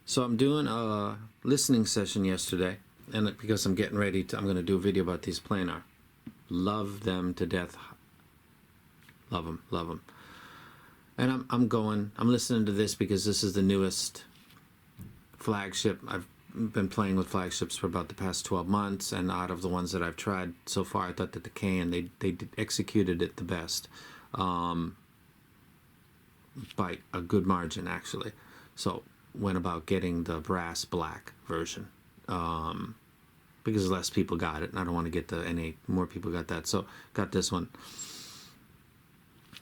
So I'm doing a listening session yesterday, and because I'm getting ready to, I'm going to do a video about these planar. Love them to death. Love them, love them. And I'm listening to this because this is the newest flagship. I've been playing with flagships for about the past 12 months, and out of the ones that I've tried so far, I thought that the Cayin, they executed it the best, by a good margin, actually. So went about getting the brass black version, because less people got it, and I don't want to get the N8. More people got that, so got this one.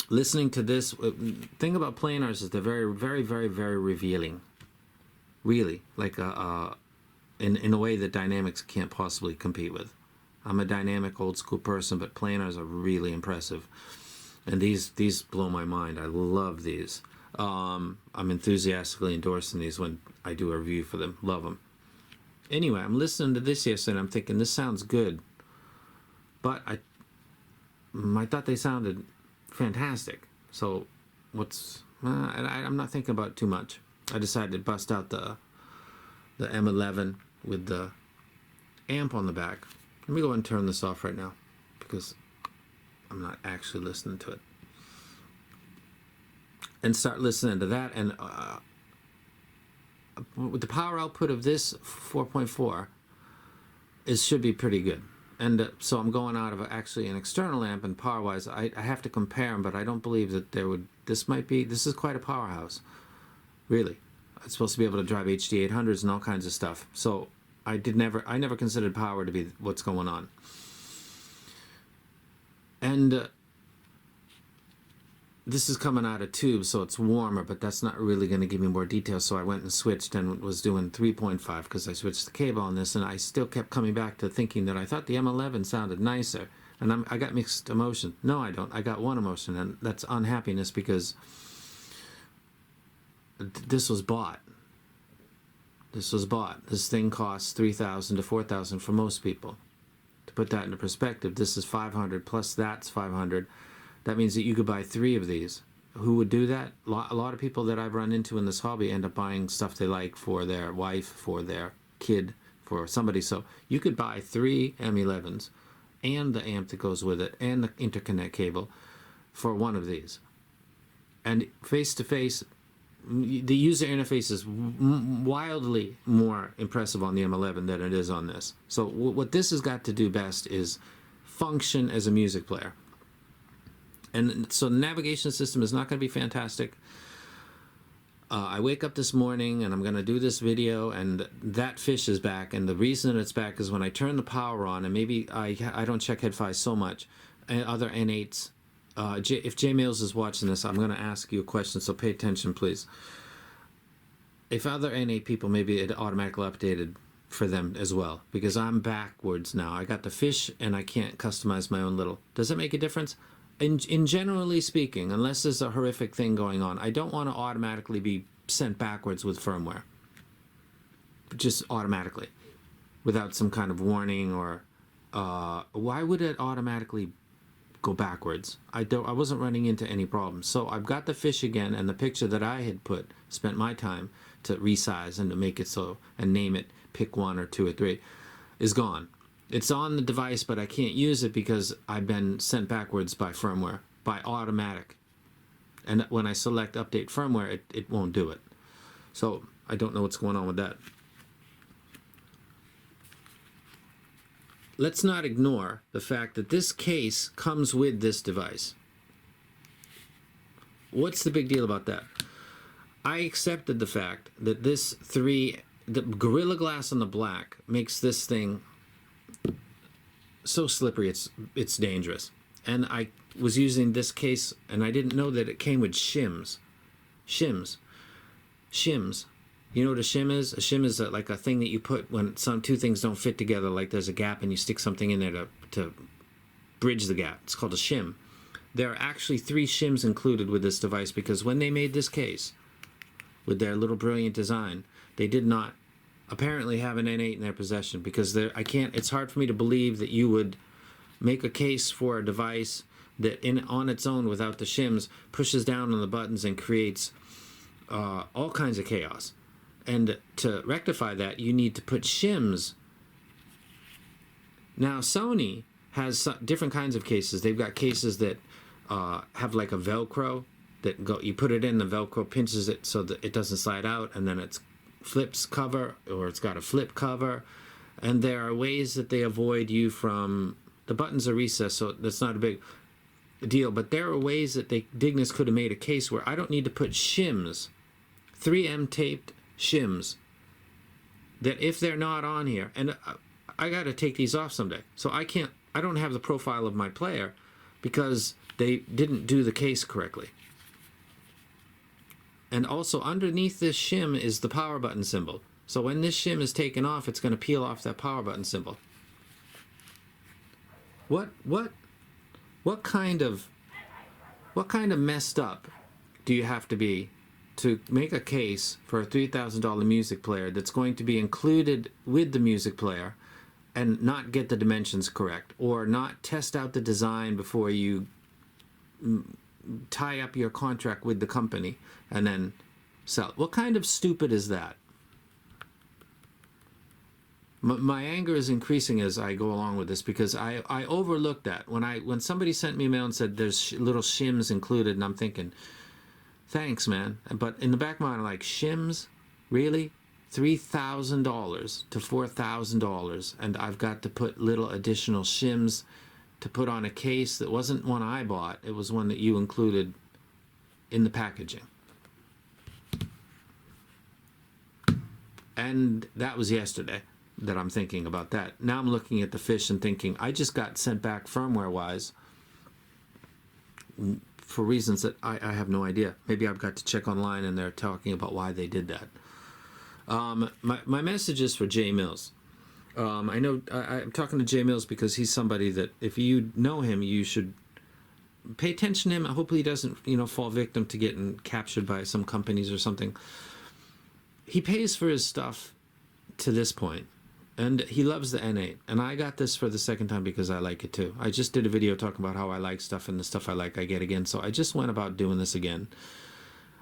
Listening to this, thing about planars is they're very, very, very, very revealing. Really, like in a way that dynamics can't possibly compete with. I'm a dynamic old school person, but planars are really impressive, and these blow my mind. I love these. I'm enthusiastically endorsing these when I do a review for them. Love them. Anyway, I'm listening to this yesterday, and I'm thinking this sounds good, but I thought they sounded fantastic. So I'm not thinking about it too much. I decided to bust out the M11 with the amp on the back. Let me go ahead and turn this off right now because I'm not actually listening to it. And start listening to that, and with the power output of this 4.4, it should be pretty good. And so I'm going out of actually an external amp, and power-wise, I have to compare them, but I don't believe that there would. This is quite a powerhouse, really. It's supposed to be able to drive HD 800s and all kinds of stuff. So I never considered power to be what's going on. And this is coming out of tube, so it's warmer, but that's not really going to give me more details. So I went and switched and was doing 3.5 because I switched the cable on this, and I still kept coming back to thinking that I thought the M11 sounded nicer. And I got mixed emotion. No, I don't. I got one emotion, and that's unhappiness because this was bought. This was bought. This thing costs $3,000 to $4,000 for most people. To put that into perspective, this is $500 plus that's $500. That means that you could buy 3 of these. Who would do that? A lot of people that I've run into in this hobby end up buying stuff they like for their wife, for their kid, for somebody. So you could buy 3 M11s and the amp that goes with it and the interconnect cable for one of these. And face-to-face, the user interface is wildly more impressive on the M11 than it is on this. So what this has got to do best is function as a music player. And so the navigation system is not going to be fantastic. I wake up this morning and I'm going to do this video, and that fish is back. And the reason that it's back is when I turn the power on, and maybe I don't check head-fi so much, and other N8s. If J Mills is watching this, I'm going to ask you a question, so pay attention, please. If other N8 people, maybe it automatically updated for them as well, because I'm backwards now. I got the fish, and I can't customize my own little. Does it make a difference? In generally speaking, unless there's a horrific thing going on, I don't want to automatically be sent backwards with firmware. Just automatically, without some kind of warning or why would it automatically go backwards? I wasn't running into any problems. So I've got the fish again, and the picture that I had spent my time to resize and to make it so and name it, pick 1 or 2 or 3, is gone. It's on the device, but I can't use it because I've been sent backwards by firmware, by automatic. And when I select update firmware, it won't do it. So I don't know what's going on with that. Let's not ignore the fact that this case comes with this device. What's the big deal about that? I accepted the fact that the Gorilla Glass on the black makes this thing so slippery it's dangerous. And I was using this case, and I didn't know that it came with shims. Shims. You know what a shim is? A shim is like a thing that you put when two things don't fit together, like there's a gap and you stick something in there to bridge the gap. It's called a shim. There are actually 3 shims included with this device, because when they made this case with their little brilliant design, they did not apparently have an N8 in their possession, because it's hard for me to believe that you would make a case for a device that on its own without the shims pushes down on the buttons and creates all kinds of chaos. And to rectify that, you need to put shims. Now, Sony has different kinds of cases. They've got cases that have like a Velcro that you put it in, the Velcro pinches it so that it doesn't slide out, and then it's flips cover, or it's got a flip cover. And there are ways that they avoid you from, the buttons are recessed, so that's not a big deal, but there are ways that Dignus could have made a case where I don't need to put shims, 3M taped shims, that if they're not on here, and I got to take these off someday, so I don't have the profile of my player because they didn't do the case correctly. And also underneath this shim is the power button symbol. So when this shim is taken off, it's going to peel off that power button symbol. What kind of messed up do you have to be to make a case for a $3,000 music player that's going to be included with the music player and not get the dimensions correct, or not test out the design before you tie up your contract with the company and then sell it? What kind of stupid is that? My anger is increasing as I go along with this, because I overlooked that. When somebody sent me a mail and said there's little shims included, and I'm thinking, thanks, man. But in the back of my mind, I'm like, shims? Really? $3,000 to $4,000, and I've got to put little additional shims to put on a case that wasn't one I bought. It was one that you included in the packaging. And that was yesterday that I'm thinking about that. Now I'm looking at the fish and thinking, I just got sent back firmware-wise for reasons that I have no idea. Maybe I've got to check online and they're talking about why they did that. My message is for Jay Mills. I know I'm talking to Jay Mills because he's somebody that, if you know him, you should pay attention to him. Hopefully he doesn't, fall victim to getting captured by some companies or something. He pays for his stuff to this point, and he loves the N8. And I got this for the second time because I like it too. I just did a video talking about how I like stuff, and the stuff I like I get again. So I just went about doing this again.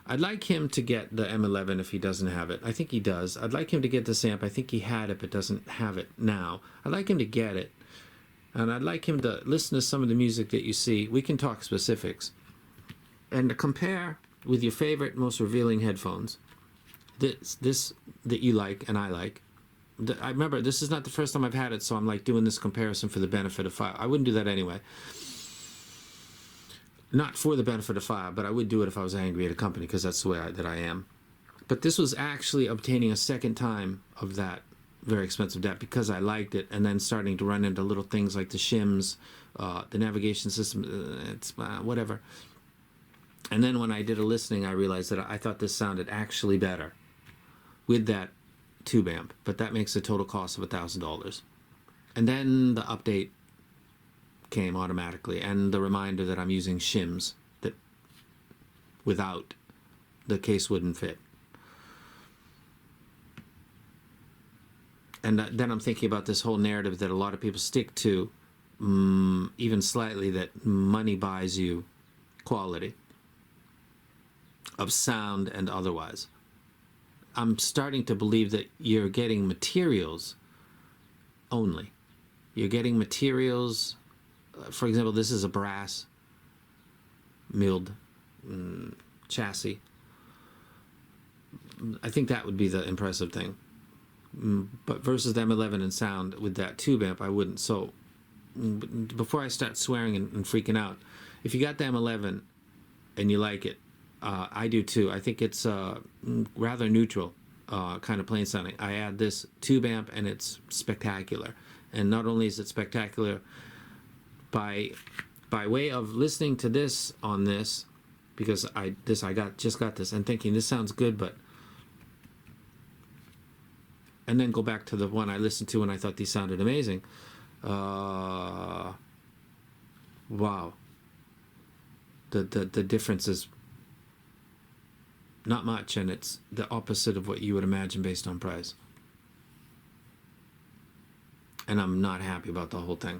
I'd like him to get the M11 if he doesn't have it. I think he does. I'd like him to get this amp. I think he had it but doesn't have it now. I'd like him to get it. And I'd like him to listen to some of the music that you see. We can talk specifics. And to compare with your favorite, most revealing headphones, this that you like and I like. I remember, this is not the first time I've had it, so I'm like doing this comparison for the benefit of FiiO. I wouldn't do that anyway. Not for the benefit of FiiO, but I would do it if I was angry at a company, because that's the way that I am. But this was actually obtaining a second time of that very expensive DAP because I liked it, and then starting to run into little things like the shims, the navigation system, whatever. And then when I did a listening, I realized that I thought this sounded actually better with that tube amp, but that makes a total cost of $1,000. And then the update came automatically, and the reminder that I'm using shims, that without the case wouldn't fit. And then I'm thinking about this whole narrative that a lot of people stick to, even slightly, that money buys you quality of sound and otherwise. I'm starting to believe that you're getting materials only. You're getting materials. For example, this is a brass milled chassis. I think that would be the impressive thing. But versus the M11 and sound with that tube amp, I wouldn't. So before I start swearing and freaking out, if you got the M11 and you like it, I do too. I think it's rather neutral, kind of plain sounding. I add this tube amp and it's spectacular. And not only is it spectacular, by way of listening to this on this, because I just got this and thinking this sounds good, but, and then go back to the one I listened to and I thought these sounded amazing. Wow, the difference is not much, and it's the opposite of what you would imagine based on price. And I'm not happy about the whole thing.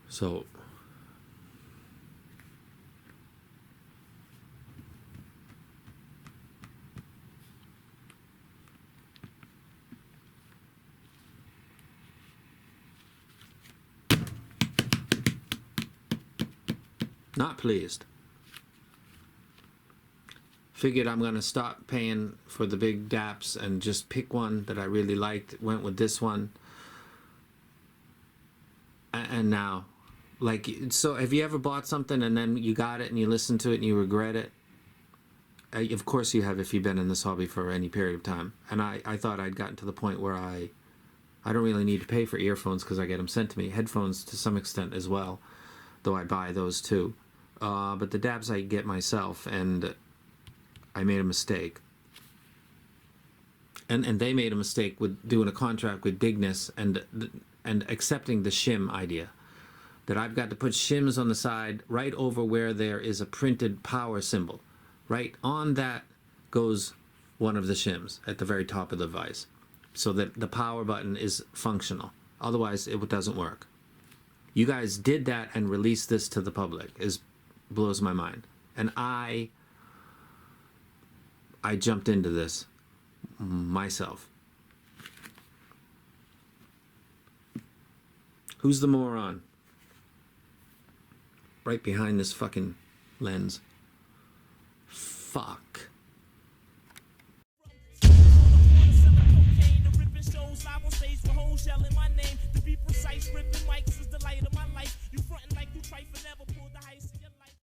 So Not pleased. Figured I'm going to stop paying for the big dApps and just pick one that I really liked. Went with this one. And now, like, so have you ever bought something and then you got it and you listen to it and you regret it? Of course you have if you've been in this hobby for any period of time. And I thought I'd gotten to the point where I don't really need to pay for earphones because I get them sent to me. Headphones to some extent as well, though I buy those too. But the dApps I get myself, and I made a mistake. And they made a mistake with doing a contract with Bigness and accepting the shim idea. That I've got to put shims on the side right over where there is a printed power symbol. Right on that goes one of the shims at the very top of the device, so that the power button is functional. Otherwise, it doesn't work. You guys did that and released this to the public. Blows my mind. And I jumped into this myself. Who's the moron? Right behind this fucking lens. Fuck.